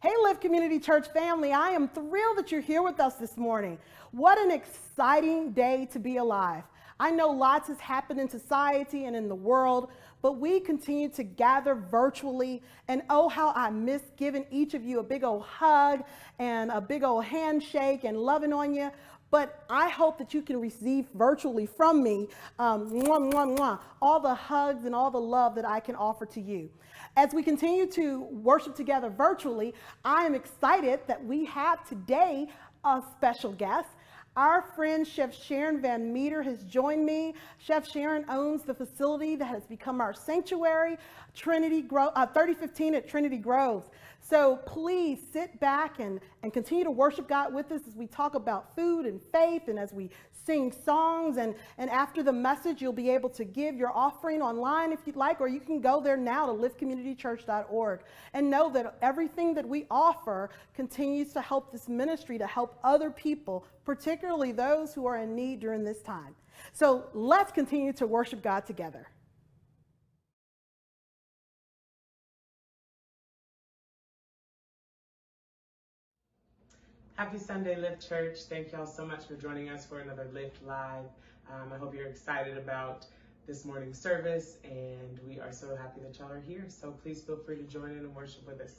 Hey, Live Community Church family, I am thrilled that you're here with us this morning. What an exciting day to be alive. I know lots has happened in society and in the world, but we continue to gather virtually, and oh, how I miss giving each of you a big old hug and a big old handshake and loving on you. But I hope that you can receive virtually from me mwah, mwah, mwah, all the hugs and all the love that I can offer to you. As we continue to worship together virtually, I am excited that we have today a special guest. Our friend Chef Sharon Van Meter has joined me. Chef Sharon owns the facility that has become our sanctuary, 3015 at Trinity Groves. So please sit back and continue to worship God with us as we talk about food and faith and as we sing songs. And after the message, you'll be able to give your offering online if you'd like, or you can go there now to livecommunitychurch.org and know that everything that we offer continues to help this ministry to help other people, particularly those who are in need during this time. So let's continue to worship God together. Happy Sunday, Lift Church. Thank y'all so much for joining us for another Lift Live. I hope you're excited about this morning's service, and we are so happy that y'all are here. So please feel free to join in and worship with us.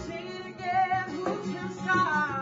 Sing it again, who can stop?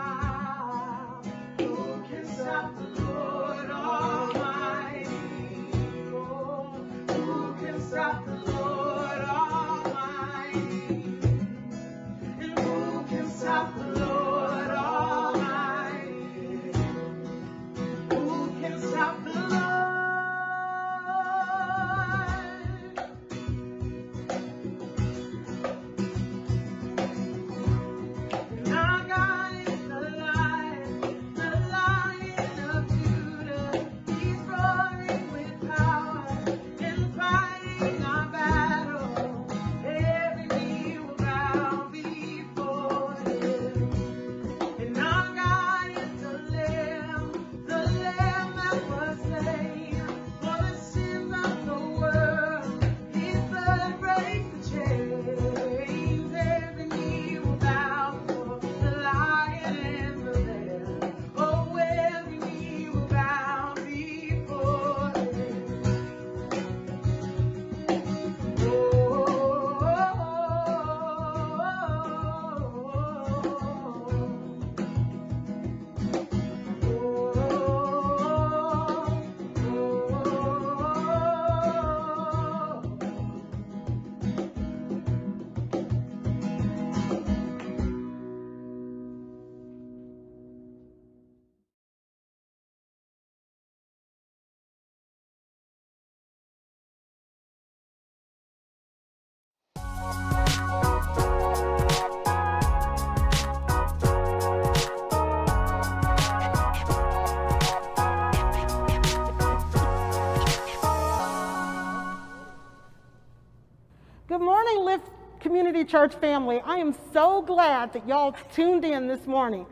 Community Church family. I am so glad that y'all tuned in this morning.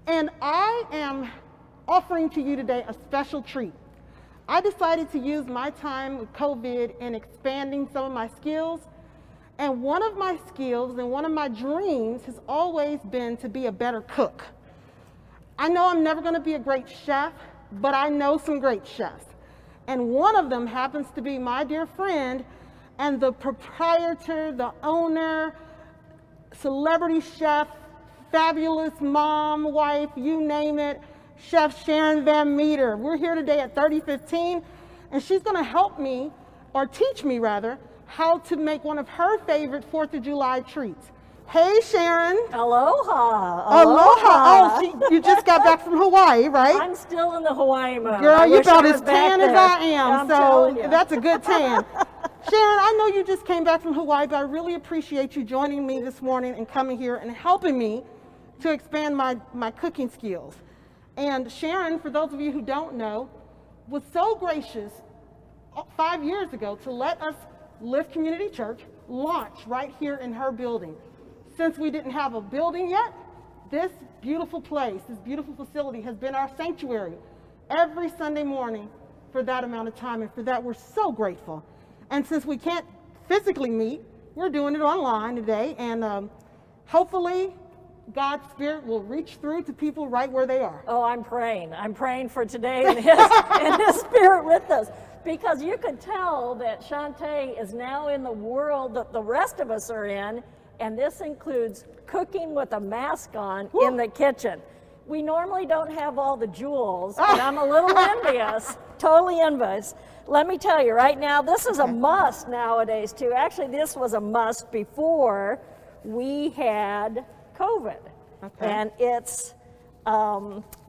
And I am offering to you today a special treat. I decided to use my time with COVID in expanding some of my skills. And one of my skills and one of my dreams has always been to be a better cook. I know I'm never going to be a great chef, but I know some great chefs. And one of them happens to be my dear friend and the proprietor, the owner, celebrity chef, fabulous mom, wife, you name it, Chef Sharon Van Meter. We're here today at 3015, and she's going to help me, or teach me rather, how to make one of her favorite 4th of July treats. Hey, Sharon. Aloha. Aloha. Oh, you just got back from Hawaii, right? I'm still in the Hawaii mode. Girl, you're about as back tan as there. I am, I'm so telling you. that's a good tan. Sharon, I know you just came back from Hawaii, but I really appreciate you joining me this morning and coming here and helping me to expand my cooking skills. And Sharon, for those of you who don't know, was so gracious 5 years ago to let us, Lift Community Church, launch right here in her building. Since we didn't have a building yet, this beautiful place, this beautiful facility has been our sanctuary every Sunday morning for that amount of time, and for that we're so grateful. And since we can't physically meet, we're doing it online today, and hopefully God's Spirit will reach through to people right where they are. Oh, I'm praying. I'm praying for today and his spirit with us. Because you could tell that Shantae is now in the world that the rest of us are in, and this includes cooking with a mask on in the kitchen. We normally don't have all the jewels, but I'm a little envious, totally envious. Let me tell you right now, this is a must nowadays too. Actually, this was a must before we had COVID. Okay. And it's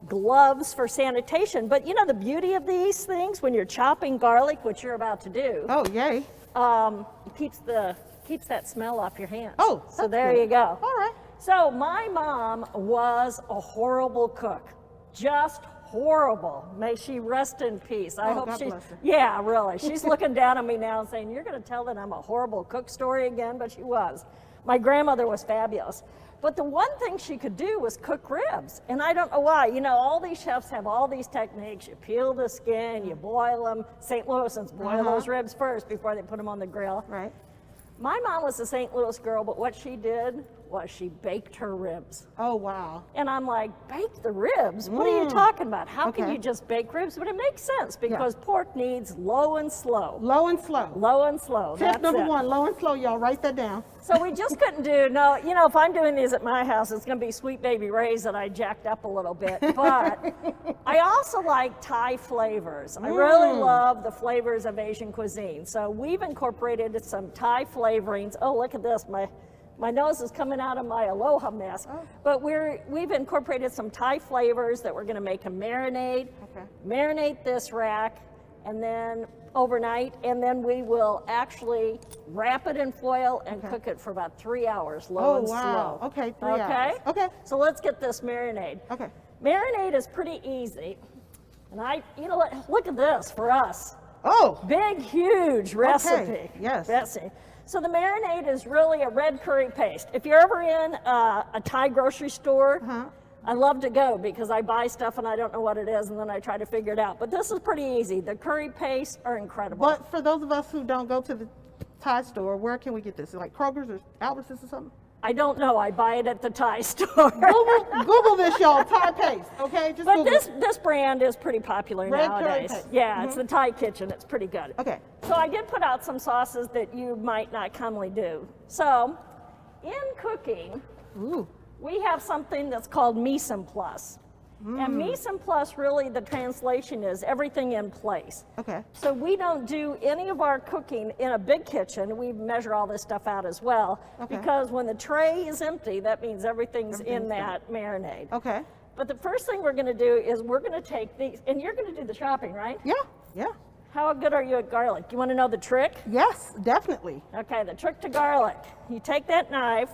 gloves for sanitation. But you know the beauty of these things when you're chopping garlic, which you're about to do, Oh, yay. it keeps that smell off your hands. Oh, so that's there good. you go. All right. So my mom was a horrible cook, just horrible. May she rest in peace. I Oh, hope God she's, bless her. yeah, really. She's looking down on me now and saying, you're going to tell that I'm a horrible cook story again, but she was. My grandmother was fabulous. But the one thing she could do was cook ribs. And I don't know why. You know, all these chefs have all these techniques. You peel the skin, you boil them. St. Louisans boil those ribs first before they put them on the grill. Right. My mom was a St. Louis girl, but what she did was she baked her ribs. Oh, wow. And I'm like, bake the ribs? What are you talking about? How can Okay. you just bake ribs? But it makes sense because pork needs low and slow. Low and slow. Low and slow. Tip That's number it. 1, low and slow, y'all. Write that down. So we just couldn't do, no, you know, if I'm doing these at my house, it's going to be Sweet Baby Ray's that I jacked up a little bit. But I also like Thai flavors. I really love the flavors of Asian cuisine. So we've incorporated some Thai flavorings. Oh, look at this. My nose is coming out of my aloha mask. But we've incorporated some Thai flavors that we're going to make a marinade. Okay. Marinate this rack, and then overnight, and then we will actually wrap it in foil and cook it for about 3 hours, low and wow. slow. Okay, 3 hours. Okay. So let's get this marinade. Okay. Marinade is pretty easy. And you know what, look at this for us. Oh, Big, huge recipe. Yes. Recipe. So the marinade is really a red curry paste. If you're ever in a Thai grocery store, I love to go because I buy stuff and I don't know what it is and then I try to figure it out. But this is pretty easy. The curry pastes are incredible. but for those of us who don't go to the Thai store, where can we get this? Like Kroger's or Albertsons or something? I don't know. I buy it at the Thai store. Google this, y'all. Thai paste, okay? Just But Google this brand is pretty popular Red curry nowadays. paste. Yeah, it's the Thai Kitchen. It's pretty good. Okay. So I did put out some sauces that you might not commonly do. So in cooking, Ooh. we have something that's called mise en place. And mise en place, really the translation is everything in place. Okay. So we don't do any of our cooking in a big kitchen. We measure all this stuff out as well. Okay. Because when the tray is empty, that means everything's in Everything's that marinade. Okay. But the first thing we're going to do is we're going to take these, and you're going to do the chopping, right? Yeah. Yeah. How good are you at garlic? You want to know the trick? Yes, definitely. Okay, the trick to garlic. You take that knife,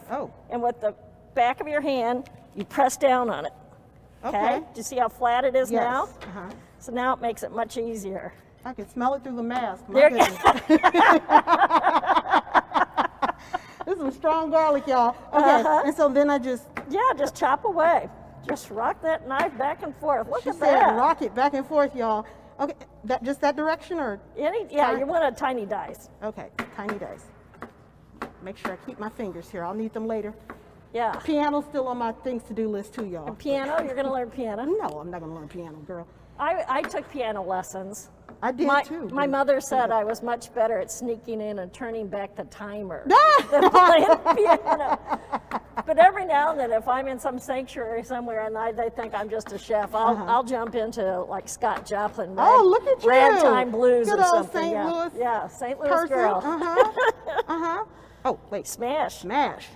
and with the back of your hand, you press down on it. Okay. Do you see how flat it is Yes. now? Uh-huh. So now it makes it much easier. I can smell it through the mask. My There- goodness. This is some strong garlic, y'all. Okay, and so then I just, Yeah, just chop away. Just rock that knife back and forth. Look she at said that. rock it back and forth, y'all. Okay, just that direction or? Yeah, you want a tiny dice. Okay, tiny dice. Make sure I keep my fingers here. I'll need them later. Yeah. Piano's still on my things to do list too, y'all. Piano, you're going to learn piano? No, I'm not gonna learn piano, girl. I took piano lessons. I did too. My mother said I was much better at sneaking in and turning back the timer Ah! than playing piano. But every now and then, if I'm in some sanctuary somewhere and they think I'm just a chef, I'll jump into like Scott Joplin, Oh, look at you. ragtime blues Good or old something. St. yeah. Louis Yeah, St. Louis person. girl. Oh, wait. Smash. Smash.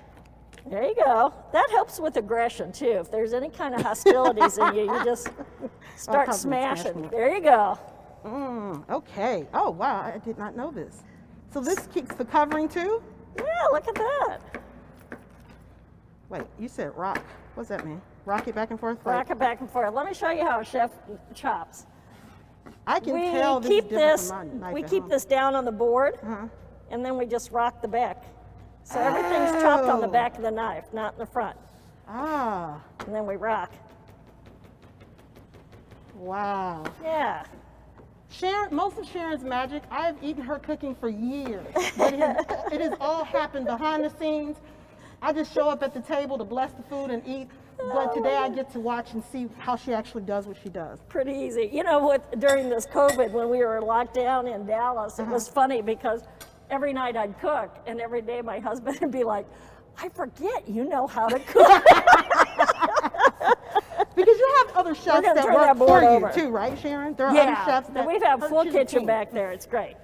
There you go. That helps with aggression too. If there's any kind of hostilities in you, you just start probably smash smashing. me. There you go. Okay. Oh, wow. I did not know this. So this keeps the covering too? Yeah, look at that. Wait, you said rock. What's that mean? Rock it back and forth? Rock it back and forth. Let me show you how a chef chops. I can We tell this keep is different this. from my knife We at keep home. this down on the board, and then we just rock the back. So everything's chopped on the Oh. back of the knife, not in the front. Ah, And then we rock. wow. Yeah. Sharon, most of Sharon's magic, I've eaten her cooking for years. But it has all happened behind the scenes. I just show up at the table to bless the food and eat. But today I get to watch and see how she actually does what she does. Pretty easy. You know what, during this COVID, when we were locked down in Dallas, it was funny because every night I'd cook, and every day my husband would be like, I forget you know how to cook. Because you have other chefs gonna that turn work that for board you over. too, right, Sharon? There are other chefs that we have hurt full your kitchen team. back there. It's great.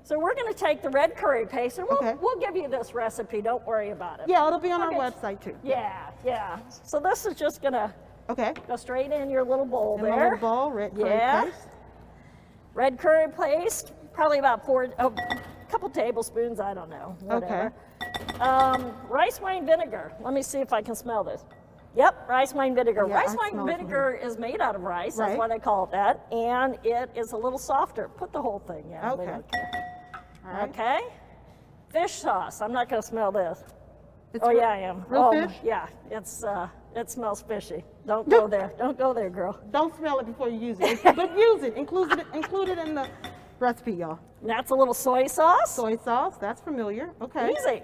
So we're going to take the red curry paste, and Okay. we'll give you this recipe. Don't worry about it. Yeah, it'll be on Okay. our website too. Yeah. So this is just going to Okay. go straight in your little bowl In there. my little bowl, red curry Yeah. paste. Red curry paste, probably about a couple tablespoons, I don't know, whatever. Rice wine vinegar. Let me see if I can smell this. Yep, rice wine vinegar. Yeah, Rice I wine smell it. vinegar is made out of rice. That's Right. why they call it that. And it is a little softer. Put the whole thing in. Okay. All right. Okay. Fish sauce. I'm not going to smell this. It's Oh real- yeah, I am. Real Oh, fish? yeah, it smells fishy. Don't go there. Don't go there, girl. Don't smell it before you use it. But use it. Include it in the recipe, y'all. That's a little soy sauce. Soy sauce, that's familiar. Okay. Easy.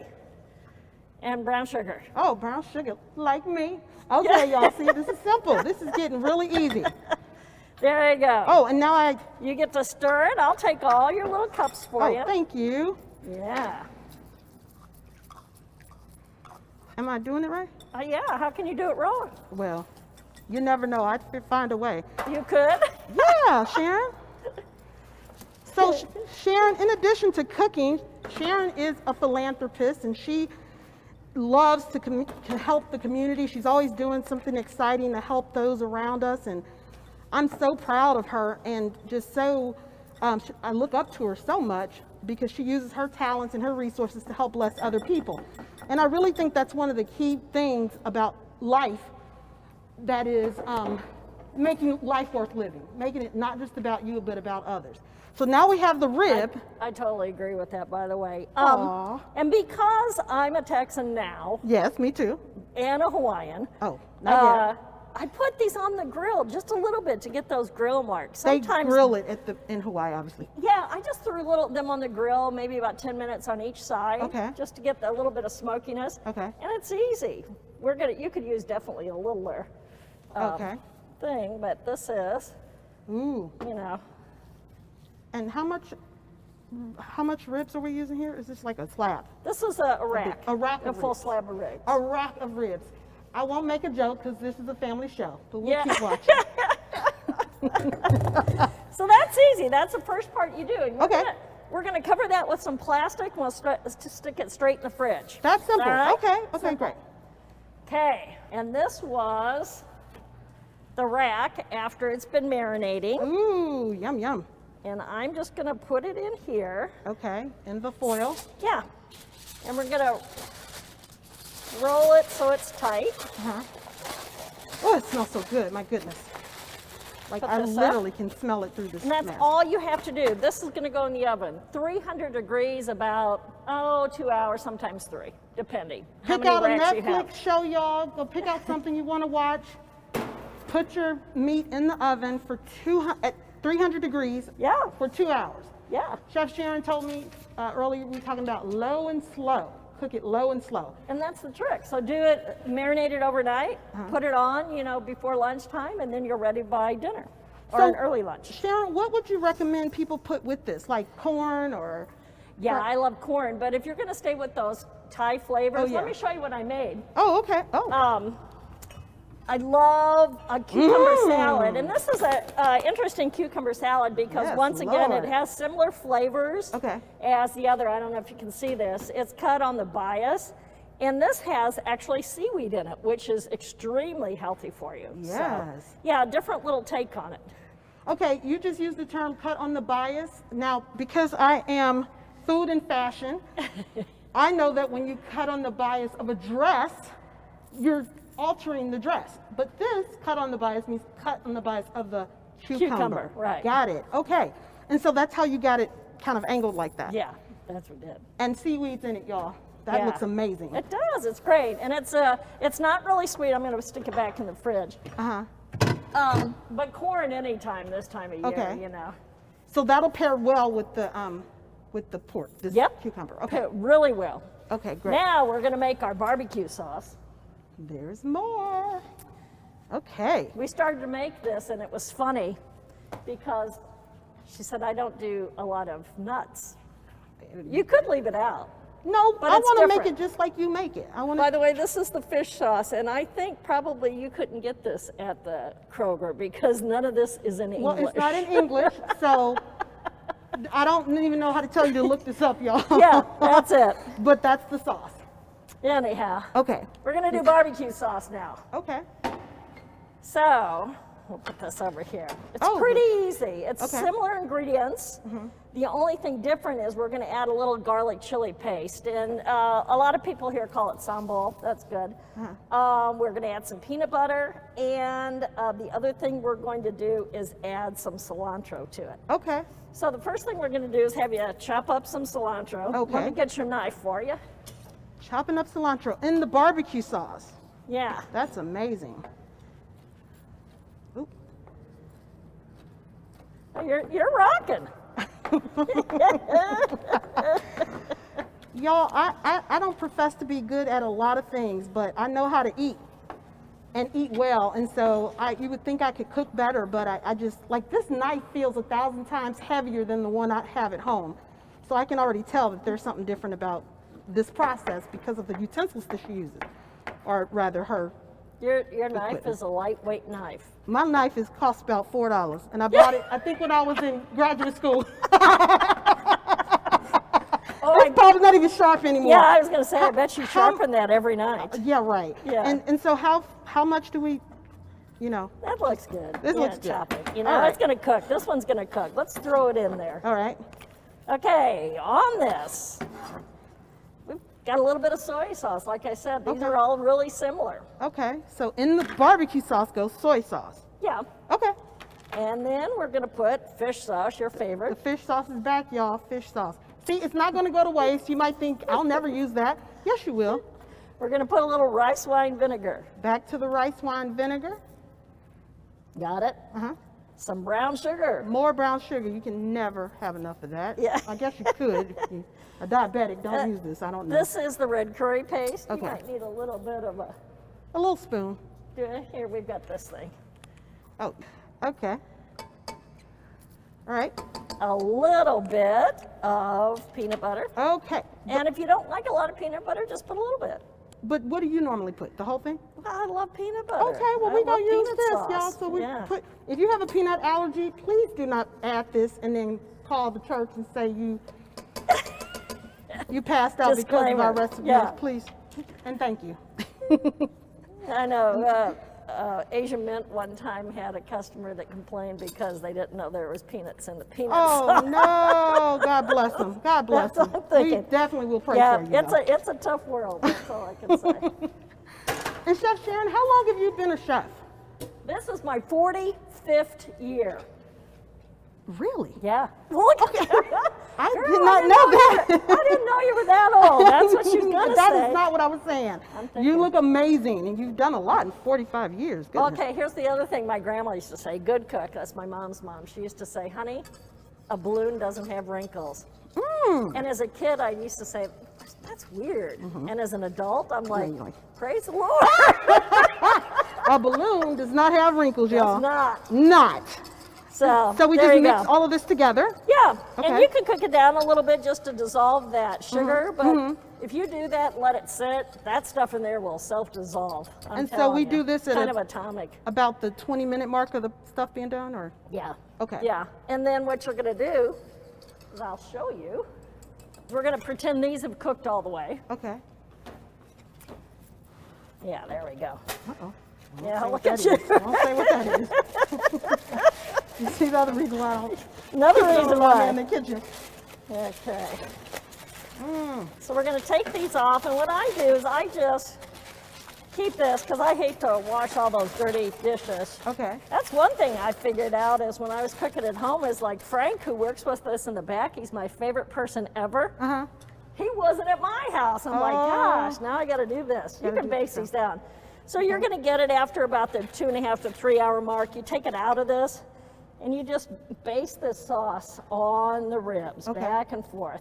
And brown sugar. Oh, brown sugar, like me. Okay, y'all, see, this is simple. This is getting really easy. There you go. Oh, and now You get to stir it. I'll take all your little cups for you. thank you. Yeah. Am I doing it right? Yeah, how can you do it wrong? Well, you never know. I'd find a way. You could. Yeah, Sharon. So, Sharon, in addition to cooking, Sharon is a philanthropist, and she loves to help the community. She's always doing something exciting to help those around us, and I'm so proud of her, and just so I look up to her so much because she uses her talents and her resources to help bless other people. And I really think that's one of the key things about life, that is making life worth living, making it not just about you, but about others. So now we have the rib. I totally agree with that, by the way. Aw. And because I'm a Texan now Yes, me too. and a Hawaiian, Oh, not yet. I put these on the grill just a little bit to get those grill marks. They Sometimes, grill it in Hawaii, obviously. yeah, I just threw them on the grill, maybe about 10 minutes on each side, Okay. just to get a little bit of smokiness. Okay. And it's easy. You could use definitely a littler Okay. thing, but this is, Ooh. you know, And how much ribs are we using here? Is this like a slab? this is a rack. a rack of full ribs. slab of ribs. A rack of ribs. I won't make a joke because this is a family show, but we'll Yeah. keep watching. So that's easy. That's the first part you do. And Okay. We're gonna cover that with some plastic. And we'll stick it straight in the fridge. That's simple. All right? Okay, Simple. great. Okay, and this was the rack after it's been marinating. Ooh, yum, yum. And I'm just gonna put it in here. Okay, in the foil. Yeah. And we're gonna roll it so it's tight. Oh, it smells so good, my goodness. Like Put I this up. literally can smell it through this And that's mess. all you have to do. This is going to go in the oven. 300 degrees, about 2 hours, sometimes 3, depending how Pick many out a racks you have. Netflix show, y'all. Go pick out something you want to watch. Put your meat in the oven for 300 degrees Yeah, for 2 hours. yeah. Chef Sharon told me earlier, we were talking about low and slow. Cook it low and slow. And that's the trick. So do it, marinate it overnight, put it on, before lunchtime, and then you're ready by dinner or So- an early lunch. Sharon, what would you recommend people put with this? Like corn or? Yeah, I love corn, but if you're going to stay with those Thai flavors, yeah. let me show you what I made. Oh, okay. Oh. I love a cucumber salad, and this is a interesting cucumber salad because Yes, once again, Lord. it has similar flavors Okay. as the other. I don't know if you can see this. It's cut on the bias, and this has actually seaweed in it, which is extremely healthy for you. So, Yes. yeah, different little take on it. Okay, you just used the term cut on the bias. Now, because I am food and fashion, I know that when you cut on the bias of a dress, you're altering the dress. But this cut on the bias means cut on the bias of the cucumber. Cucumber, right. Got it. Okay. And so that's how you got it kind of angled like that. Yeah, that's what we did. And seaweed's in it, y'all. That Yeah. looks amazing. It does. It's great, and it's not really sweet. I'm going to stick it back in the fridge. But corn anytime this time of year, Okay. So that'll pair well with the pork, this Yep. cucumber. Okay. It really will. Okay, great. Now we're going to make our barbecue sauce. There's more. Okay. We started to make this, and it was funny because she said, I don't do a lot of nuts. You could leave it out. No, But I it's want to make different. it just like you make it. I want By to. the way, this is the fish sauce, and I think probably you couldn't get this at the Kroger because none of this is in English. Well, it's not in English, so I don't even know how to tell you to look this up, y'all. Yeah, that's it. But that's the sauce. Anyhow, Okay. we're going to do barbecue sauce now. Okay. So, we'll put this over here. It's Oh, pretty easy. It's okay. similar ingredients. The only thing different is we're going to add a little garlic chili paste. And a lot of people here call it sambal. That's good. We're going to add some peanut butter. And the other thing we're going to do is add some cilantro to it. Okay. So the first thing we're going to do is have you chop up some cilantro. Okay. Let me get your knife for you. Chopping up cilantro in the barbecue sauce. Yeah. That's amazing. Oop. You're rocking. Y'all, I don't profess to be good at a lot of things, but I know how to eat and eat well. And so you would think I could cook better, but I just, like this knife feels 1,000 times heavier than the one I have at home. So I can already tell that there's something different about this process because of the utensils that she uses, or rather her. Your knife is a lightweight knife. My knife costs about $4, and I bought it, I think when I was in graduate school. Oh, It's probably not even sharp anymore. yeah, I was going to say, I bet you sharpen that every night. Yeah, right. Yeah. And so how much do we, That looks good. This looks good. Chop it. All right. It's going to cook. This one's going to cook. Let's throw it in there. all right. Okay, on this, we've got a little bit of soy sauce. Like I said, these Okay. are all really similar. Okay, so in the barbecue sauce goes soy sauce. Yeah. Okay. And then we're going to put fish sauce, your The favorite. fish sauce is back, y'all. Fish sauce. See, it's not going to go to waste. You might think, I'll never use that. Yes, you will. We're going to put a little rice wine vinegar. Back to the rice wine vinegar. Got it? Uh-huh. Some brown sugar. More brown sugar. You can never have enough of that. Yeah. I guess you could. If you're a diabetic, don't use this. I don't know. This is the red curry paste. Okay. You might need a little bit of a. A little spoon. Here, we've got this thing. Oh, okay. All right. A little bit of peanut butter. Okay. And if you don't like a lot of peanut butter, just put a little bit. But what do you normally put? The whole thing? I love peanut butter. Okay, well, I we love gonna use peanut this, sauce. y'all. So we Yeah. put, if you have a peanut allergy, please do not add this and then call the church and say you passed out because of our Disclaimer. recipes. Yeah. Please, and thank you. I know. Asian Mint one time had a customer that complained because they didn't know there was peanuts in the peanuts. Oh no, God bless them. God bless That's them. what I'm We thinking. definitely will pray Yeah, for you. though. it's a tough world. That's all I can say. And Chef Sharon, how long have you been a chef? This is my 45th year. Really? Yeah. Look at you. I Girl, did not know that. I didn't know you were that old. That's what she's gonna That say. is not what I was saying. I'm thinking. You look amazing, and you've done a lot in 45 years. Goodness. Okay, here's the other thing my grandma used to say, good cook, that's my mom's mom. She used to say, honey, a balloon doesn't have wrinkles. And as a kid, I used to say, that's weird. And as an adult, I'm like, you're like, praise the Lord. A balloon does not have wrinkles, y'all. It's not. Not. So So we there just you mix go. all of this together. Yeah, and Okay. you can cook it down a little bit just to dissolve that sugar, but if you do that and let it sit, that stuff in there will self-dissolve. I'm And so telling we you. do this at kind a- of atomic. About the 20-minute mark of the stuff being done, or? Yeah. Okay. Yeah, and then what you're gonna do is I'll show you. We're gonna pretend these have cooked all the way. Okay. Yeah, there we go. Uh-oh. Yeah, Say what look that at you. is. Don't say what that is. You see the other reason why I don't Another keep it reason on in why. the kitchen. Okay. So we're gonna take these off, and what I do is I just keep this, because I hate to wash all those dirty dishes. Okay. That's one thing I figured out is when I was cooking at home is like Frank, who works with us in the back, he's my favorite person ever. Uh-huh. He wasn't at my house. I'm like, gosh, now I gotta do this. You Gotta can do base this these down. So you're gonna get it after about the 2.5 to 3 hour mark. You take it out of this and you just baste this sauce on the ribs, Okay. back and forth.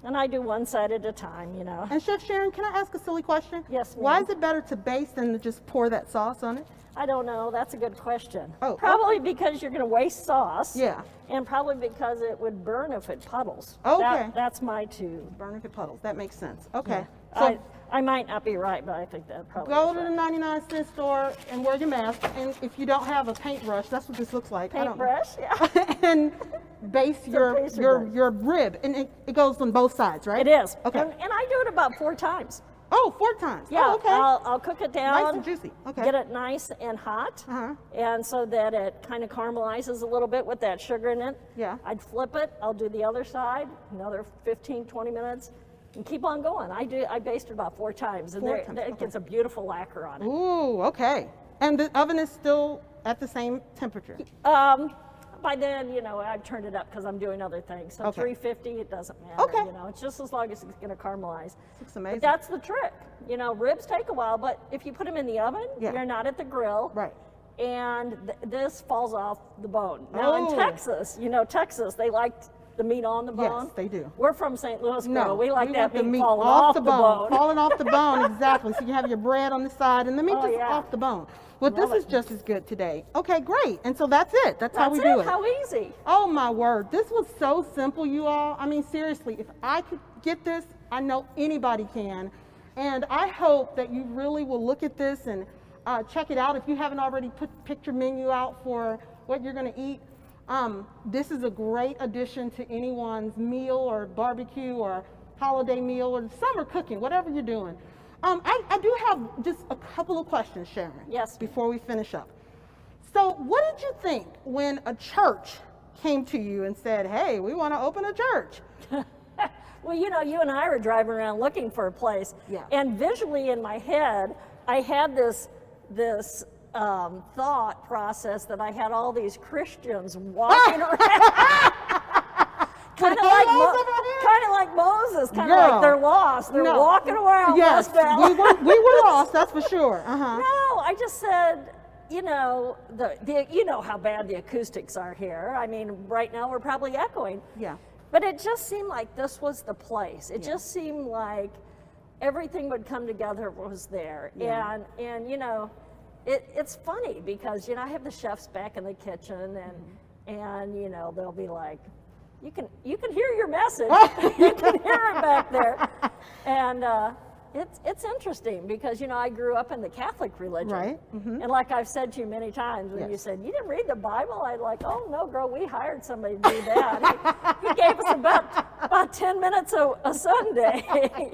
And I do one side at a time, you know. And Chef Sharon, can I ask a silly question? Yes, Why ma'am. is it better to baste than to just pour that sauce on it? I don't know, that's a good question. Oh, Probably because you're gonna waste sauce. Yeah. And probably because it would burn if it puddles. Okay. That's my two. Burn if it puddles. That makes sense. Okay. Yeah. So I might not be right, but I think that probably go is to the right. 99-cent store and wear your mask. And if you don't have a paintbrush, that's what this looks like. I don't know. Paintbrush, yeah. And baste your pastry brush. your rib, and it goes on both sides, right? It is. Okay. And I do it about 4 times. Oh, 4 times. Yeah. Oh, okay. I'll cook it down. Nice and juicy. Okay. Get it nice and hot. Uh-huh. And so that it kind of caramelizes a little bit with that sugar in it. Yeah. I'd flip it. I'll do the other side, another 15, 20 minutes, and keep on going. I baste it about 4 times, and 4 times, it okay. gets a beautiful lacquer on it. Ooh, okay. And the oven is still at the same temperature. By then, you know, I've turned it up because I'm doing other things. So Okay. 350, it doesn't matter. Okay. You know, it's just as long as it's going to caramelize. Looks amazing. But that's the trick. You know, ribs take a while, but if you put them in the oven, Yeah. you're not at the grill. Right. And this falls off the bone. Now in Oh. Texas, you know, Texas, they like the meat on the bone. Yes, they do. We're from St. Louis, No, girl. We like that want the meat meat falling off the bone. Falling off the bone, exactly. So you have your bread on the side and the meat Oh, just yeah. off the bone. Well, Love this is it. just as good today. Okay, great. And so that's it. That's how we That's do it. How easy. Oh my word, this was so simple, you all. I mean, seriously, if I could get this, I know anybody can. And I hope that you really will look at this and check it out. If you haven't already picked your menu out for what you're gonna eat, this is a great addition to anyone's meal or barbecue or holiday meal or summer cooking, whatever you're doing. I do have just a couple of questions, Sharon. Yes. Before we finish up. So what did you think when a church came to you and said, hey, we want to open a church? Well, you know, you and I were driving around looking for a place. Yeah. And visually in my head, I had this thought process that I had all these Christians walking around. Kind of like Moses, kind of Girl. like they're lost. They're No. walking around. Yes, West Valley. we were lost, that's for sure. Uh-huh. No, I just said, you know, you know how bad the acoustics are here. I mean, right now we're probably echoing. Yeah. But it just seemed like this was the place. It just seemed like everything would come together was there. Yeah. And you know, it's funny because, you know, I have the chefs back in the kitchen and you know, they'll be like, you can hear your message. You can hear it back there. And it's interesting because, you know, I grew up in the Catholic religion. Right. Mhm. And like I've said to you many times, when Yes. you said, you didn't read the Bible, I'd like, oh no, girl, we hired somebody to do that. he gave us about 10 minutes a Sunday.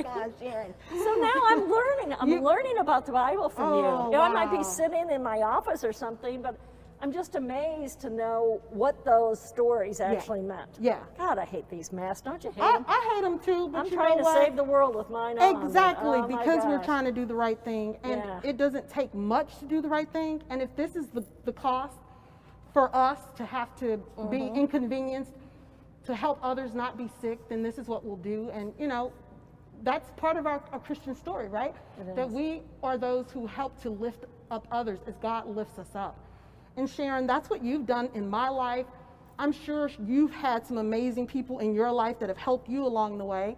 Gosh, Sharon. So now I'm learning. I'm learning about the Bible from you. Oh, You know, I might wow. be sitting in my office or something, but I'm just amazed to know what those stories actually meant. Yeah. God, I hate these masks. Don't you hate I, them? I hate them too, but I'm you trying know to what? save the world with mine on. but, Exactly, oh my because we're gosh. trying to do the right thing, and Yeah. it doesn't take much to do the right thing. And if this is the cost for us to have to be inconvenienced to help others not be sick, then this is what we'll do. And you know, that's part of our Christian story, right? It That is. we are those who help to lift up others as God lifts us up. And Sharon, that's what you've done in my life. I'm sure you've had some amazing people in your life that have helped you along the way.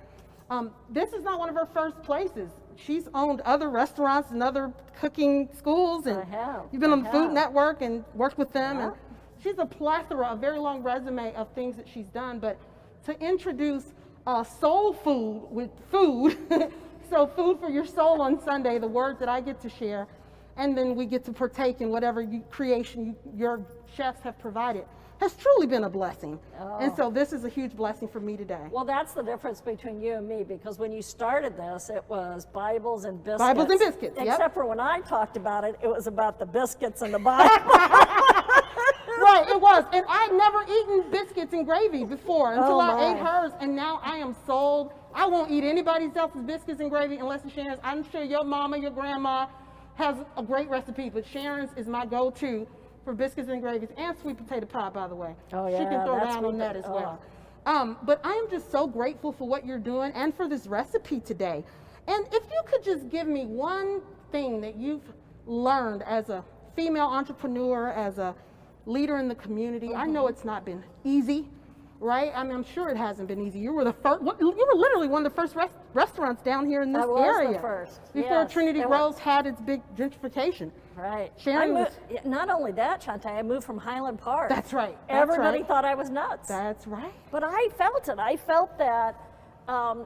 This is not one of her first places. She's owned other restaurants and other cooking schools, and I have. you've been on the I Food have. Network and worked with them. Yeah. And she's a plethora, a very long resume of things that she's done. But to introduce soul food with food, so food for your soul on Sunday, the words that I get to share, and then we get to partake in whatever your chefs have provided, has truly been a blessing. And so this is a huge blessing for me today. Well, that's the difference between you and me, because when you started this, it was Bibles and biscuits. Bibles and biscuits, yep. Except for when I talked about it, it was about the biscuits and the Bible. Right, it was. And I'd never eaten biscuits and gravy before until Oh, I ate my. hers, and now I am sold. I won't eat anybody else's biscuits and gravy unless it's Sharon's. I'm sure your mama, your grandma has a great recipe, but Sharon's is my go-to for biscuits and gravies, and sweet potato pie, by the way. Oh, She yeah, can throw that's down on sweet that as pot- well. But I am just so grateful for what you're doing and for this recipe today. And if you could just give me one thing that you've learned as a female entrepreneur, as a leader in the community. I know it's not been easy, right? I mean, I'm sure it hasn't been easy. You were literally one of the first restaurants down here in this I was area. the first. Before Yes, Trinity it was. Rose had its big gentrification. Right. Sharon was- Not only that, Shantae, I moved from Highland Park. That's right. That's Everybody right. thought I was nuts. That's right. But I felt it. I felt that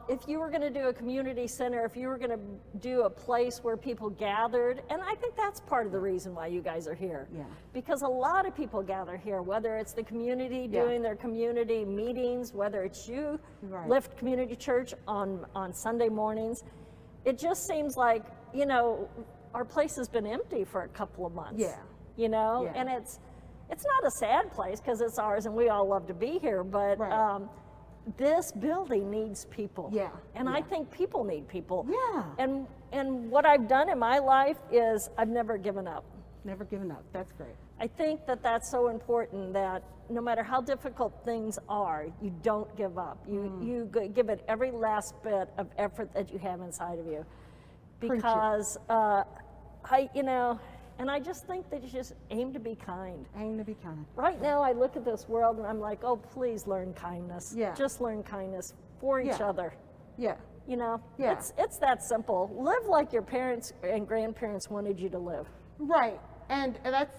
if you were going to do a community center, if you were going to do a place where people gathered, and I think that's part of the reason why you guys are here. Yeah. Because a lot of people gather here, whether it's the community Yeah. doing their community meetings, whether it's you, Right. Lift Community Church on Sunday mornings. It just seems like, you know, our place has been empty for a couple of months. Yeah. You know, Yeah. and it's not a sad place because it's ours and we all love to be here, but Right. this building needs people. Yeah, And I yeah. think people need people. Yeah. And what I've done in my life is I've never given up. Never given up. That's great. I think that that's so important, that no matter how difficult things are, you don't give up. You give it every last bit of effort that you have inside of you. Preach it. Because and I just think that you just aim to be kind. Aim to be kind. Right now, I look at this world and I'm like, oh, please learn kindness. Yeah. Just learn kindness for each Yeah. other. Yeah. You know, Yeah. it's that simple. Live like your parents and grandparents wanted you to live. Right. And that's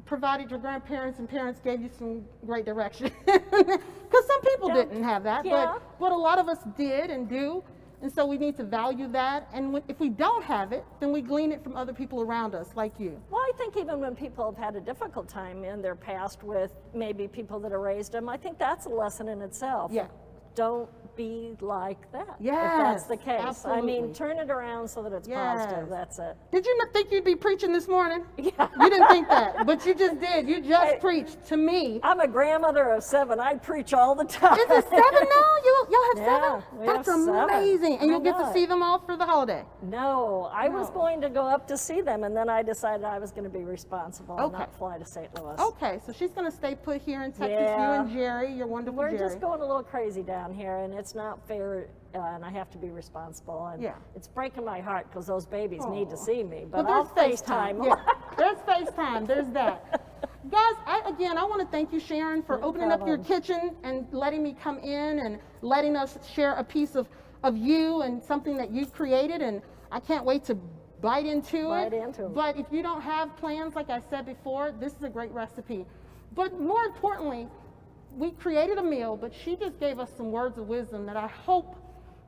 provided your grandparents and parents gave you some great direction. Because some people Yeah. didn't have that, Yeah. but a lot of us did and do. And so we need to value that. And if we don't have it, then we glean it from other people around us, like you. Well, I think even when people have had a difficult time in their past with maybe people that have raised them, I think that's a lesson in itself. Yeah. Don't be like that. If Yes, that's the case. I mean, absolutely. turn it around so that it's Yes. positive. That's it. Did you not think you'd be preaching this morning? Yeah. You didn't think that, but you just did. You just Hey. preached to me. I'm a grandmother of 7. I preach all the time. Is it 7 now? Y'all have Yeah, 7? we That's have 7. amazing. And I you'll get know to it. see them all for the holiday. No, I was No. going to go up to see them, and then I decided I was going to be responsible and Okay. not fly to St. Louis. Okay, so she's going to stay put here in Texas. Yeah. You and Jerry, your wonderful We're Jerry. just going a little crazy down here, and it's not fair, and I have to be responsible. And Yeah. it's breaking my heart because those babies need to Aw. see me. Well, But I'll there's FaceTime. FaceTime. Yeah, there's FaceTime. There's that. Guys, I want to thank you, Sharon, for No opening up your problem. kitchen and letting me come in and letting us share a piece of you and something that you created. And I can't wait to bite into Bite it. into it. But if you don't have plans, like I said before, this is a great recipe. But more importantly, we created a meal, but she just gave us some words of wisdom that I hope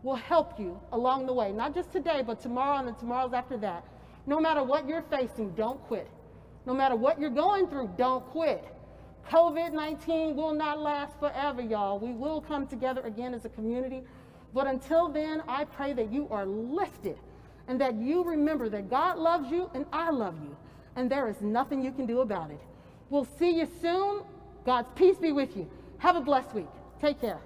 will help you along the way. Not just today, but tomorrow and the tomorrows after that. No matter what you're facing, don't quit. No matter what you're going through, don't quit. COVID-19 will not last forever, y'all. We will come together again as a community. But until then, I pray that you are lifted and that you remember that God loves you and I love you. And there is nothing you can do about it. We'll see you soon. God's peace be with you. Have a blessed week. Take care.